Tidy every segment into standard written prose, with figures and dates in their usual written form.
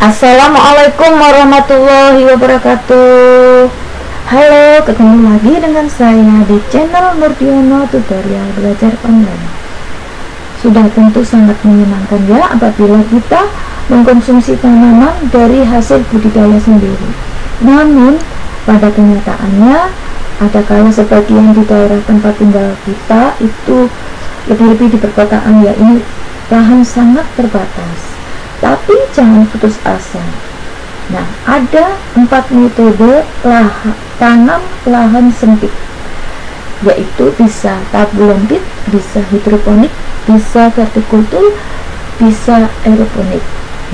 Assalamualaikum warahmatullahi wabarakatuh. Halo, ketemu lagi dengan saya di channel Nurdiono Tutorial Belajar Online. Sudah tentu sangat menyenangkan ya apabila kita mengkonsumsi tanaman dari hasil budidaya sendiri. Namun pada kenyataannya ada kala sebagian di daerah tempat tinggal kita itu lebih-lebih di perkotaan ya, ini lahan sangat terbatas. Tapi jangan putus asa. Nah, ada 4 metode tanam lahan sempit, yaitu bisa tabulum pit, bisa hidroponik, bisa vertikultur, bisa aeroponik.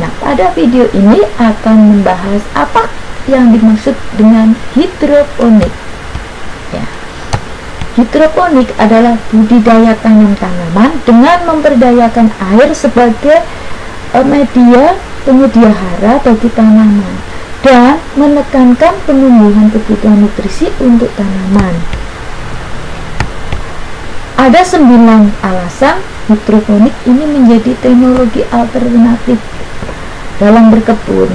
Nah, pada video ini akan membahas apa yang dimaksud dengan hidroponik. Ya. Hidroponik adalah budidaya tanam tanaman dengan memberdayakan air sebagai media penyedia hara bagi tanaman dan menekankan penumbuhan kebutuhan nutrisi untuk tanaman. Ada 9 alasan hidroponik ini menjadi teknologi alternatif dalam berkebun.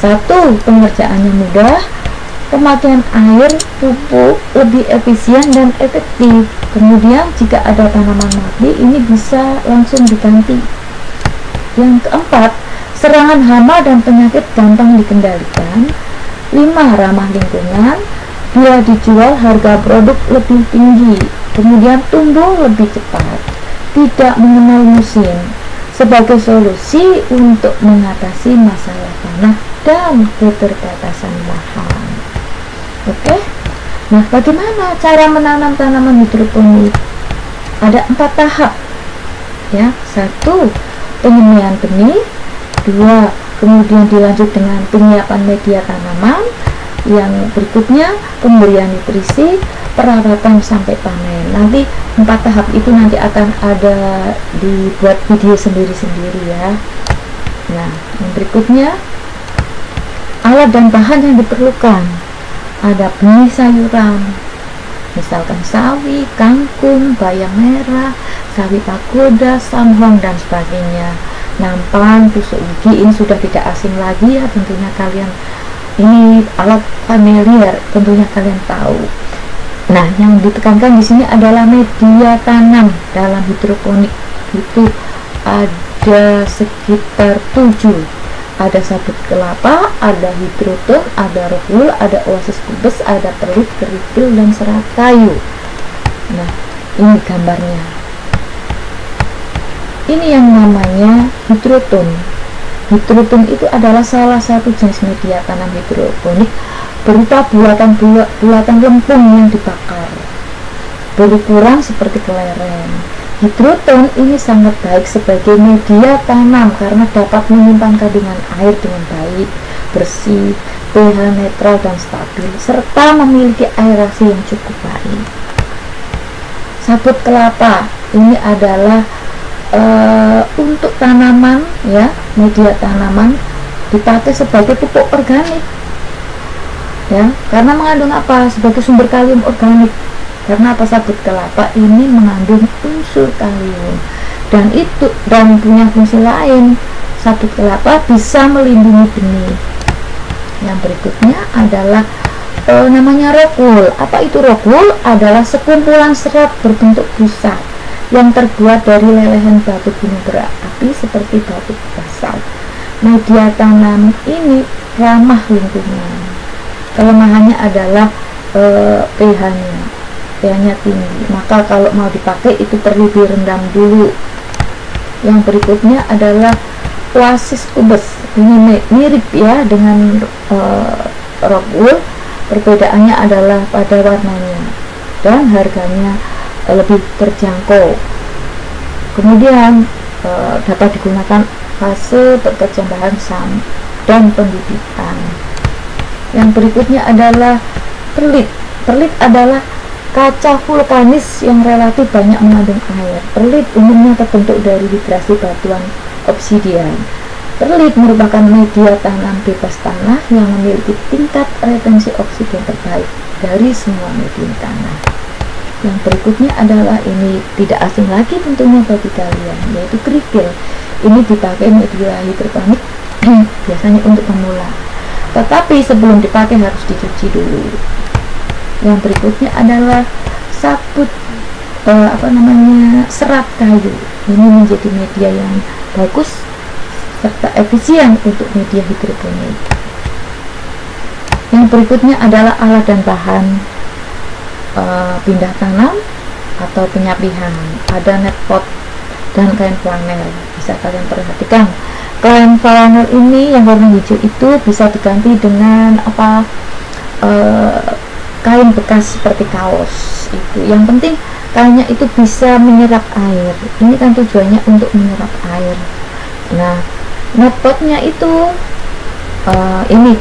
1. Pengerjaannya mudah, pemakaian air pupuk lebih efisien dan efektif. Kemudian jika ada tanaman mati, ini bisa langsung diganti. Yang keempat, serangan hama dan penyakit gampang dikendalikan. 5. Ramah lingkungan, bila dijual harga produk lebih tinggi. Kemudian tumbuh lebih cepat, tidak mengenal musim, sebagai solusi untuk mengatasi masalah tanah dan keterbatasan lahan. Oke, nah bagaimana cara menanam tanaman hidroponik? Ada 4 tahap ya. 1. Penyemaian benih. 2. Kemudian dilanjut dengan penyiapan media tanaman. Yang berikutnya pemberian nutrisi, perawatan sampai panen. Nanti 4 tahap itu nanti akan ada dibuat video sendiri-sendiri ya. Nah, yang berikutnya alat dan bahan yang diperlukan. Ada benih sayuran, misalkan sawi, kangkung, bayam merah, sawi pagoda, samhong dan sebagainya. Nampan, tusuk gigi ini sudah tidak asing lagi ya, tentunya kalian ini alat familiar, tentunya kalian tahu. Nah, yang ditekankan di sini adalah media tanam dalam hidroponik itu ada sekitar 7. Ada sabut kelapa, ada hidroton, ada rohul, ada oasis kubus, ada perlit, kerikil, dan serat kayu. Nah, ini gambarnya. Ini yang namanya hidroton. Hidroton itu adalah salah satu jenis media tanam hidroponik berupa bulatan lempung yang dibakar, berukuran seperti kelereng. Hidroton ini sangat baik sebagai media tanam karena dapat menyimpan kandungan air dengan baik, bersih, pH netral dan stabil, serta memiliki aerasi yang cukup baik. Sabut kelapa ini adalah untuk tanaman ya, media tanaman dipakai sebagai pupuk organik ya, karena mengandung apa? Sebagai sumber kalium organik. Karena apa? Sabut kelapa ini mengandung unsur kalium dan punya fungsi lain. Sabut kelapa bisa melindungi benih. Yang berikutnya adalah namanya rohul. Apa itu rohul? Adalah sekumpulan serat berbentuk busa yang terbuat dari lelehan batu gunung berapi seperti batu basalt. Media tanam ini ramah lingkungan. Kelemahannya adalah pH-nya tinggi, maka kalau mau dipakai itu perlu direndam dulu. Yang berikutnya adalah oasis kubus. Ini mirip ya dengan rohul, perbedaannya adalah pada warnanya dan harganya lebih terjangkau. Kemudian dapat digunakan fase perkecambahan dan pembibitan. Yang berikutnya adalah perlit. Perlit adalah kaca vulkanis yang relatif banyak mengandung air. Perlit umumnya terbentuk dari hidrasi batuan obsidian. Perlit merupakan media tanam bebas tanah yang memiliki tingkat retensi oksigen terbaik dari semua media tanah. Yang berikutnya adalah ini tidak asing lagi tentunya bagi kalian, yaitu kerikil. Ini dipakai media hidroponik biasanya untuk pemula, tetapi sebelum dipakai harus dicuci dulu. Yang berikutnya adalah sabut serat kayu. Ini menjadi media yang bagus serta efisien untuk media hidroponik. Yang berikutnya adalah alat dan bahan pindah tanam atau penyapihan. Ada net pot dan kain flanel. Bisa kalian perhatikan, kain flanel ini yang warna hijau itu bisa diganti dengan kain bekas seperti kaos itu. Yang penting kainnya itu bisa menyerap air. Ini kan tujuannya untuk menyerap air. Nah, net potnya itu ini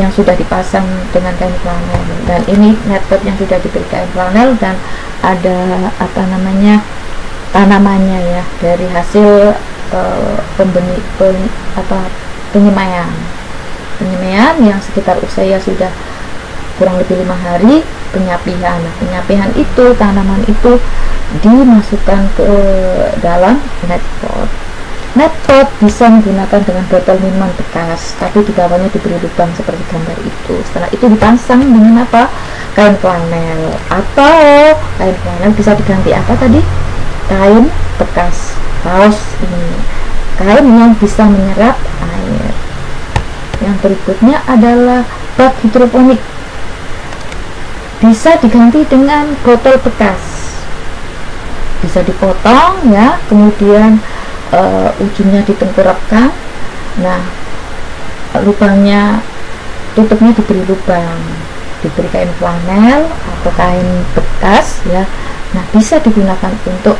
yang sudah dipasang dengan kain flanel, dan ini net pot yang sudah diberi kain flanel dan ada tanamannya ya, dari hasil penyemaian yang sekitar usia sudah kurang lebih 5 hari. Penyapihan. Nah, penyapihan itu, tanaman itu dimasukkan ke dalam net pot. Net pot bisa menggunakan dengan botol minuman bekas, tapi di bawahnya diberi lubang seperti gambar itu. Setelah itu dipasang dengan kain flanel, atau kain flanel bisa diganti kain bekas kaos. Ini kain yang bisa menyerap air. Yang berikutnya adalah bak hidroponik. Bisa diganti dengan botol bekas, bisa dipotong ya, kemudian ujungnya ditengkurapkan. Nah, lubangnya, tutupnya diberi lubang, diberi kain flanel atau kain bekas ya. Nah, bisa digunakan untuk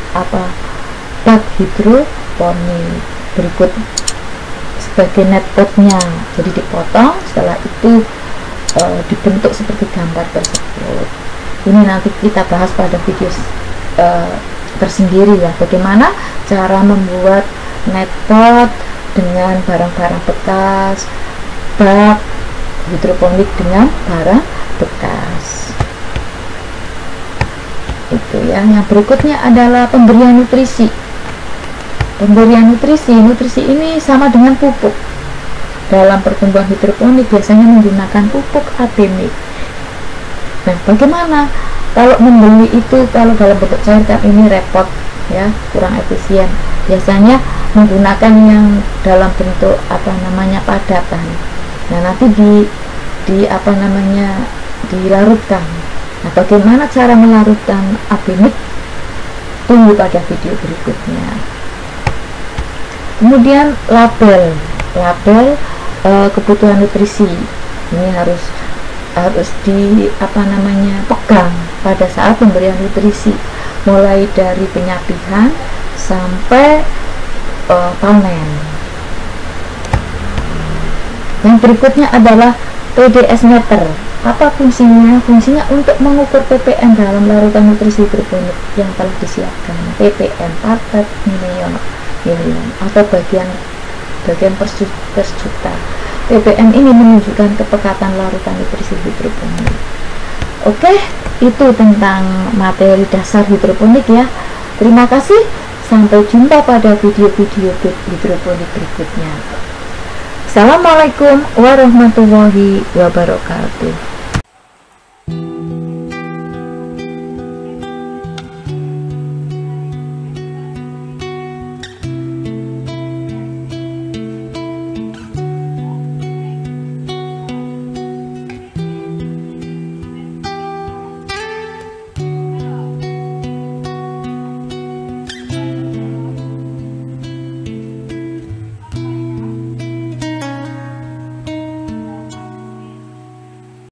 bak hidroponik. Berikut sebagai net potnya, jadi dipotong, setelah itu dibentuk seperti gambar tersebut. Ini nanti kita bahas pada video tersendiri ya, bagaimana cara membuat net pot dengan barang-barang bekas, bak hidroponik dengan barang bekas. Itu ya. Yang berikutnya adalah pemberian nutrisi. Pemberian nutrisi ini sama dengan pupuk. Dalam pertumbuhan hidroponik biasanya menggunakan pupuk apemik. Nah, bagaimana kalau membeli itu, kalau dalam bentuk cair kan ini repot ya, kurang efisien. Biasanya menggunakan yang dalam bentuk padatan. Nah, nanti dilarutkan. Nah, bagaimana cara melarutkan apemik? Tunggu pada video berikutnya. Kemudian label kebutuhan nutrisi ini harus pegang pada saat pemberian nutrisi, mulai dari penyapihan sampai panen. Yang berikutnya adalah PDS meter. Apa fungsinya? Fungsinya untuk mengukur ppm dalam larutan nutrisi hidroponik yang telah disiapkan. ppm partet milion atau bagian per juta. ppm ini menunjukkan kepekatan larutan nutrisi hidroponik. Oke, itu tentang materi dasar hidroponik ya. Terima kasih, sampai jumpa pada video-video hidroponik berikutnya. Assalamualaikum warahmatullahi wabarakatuh.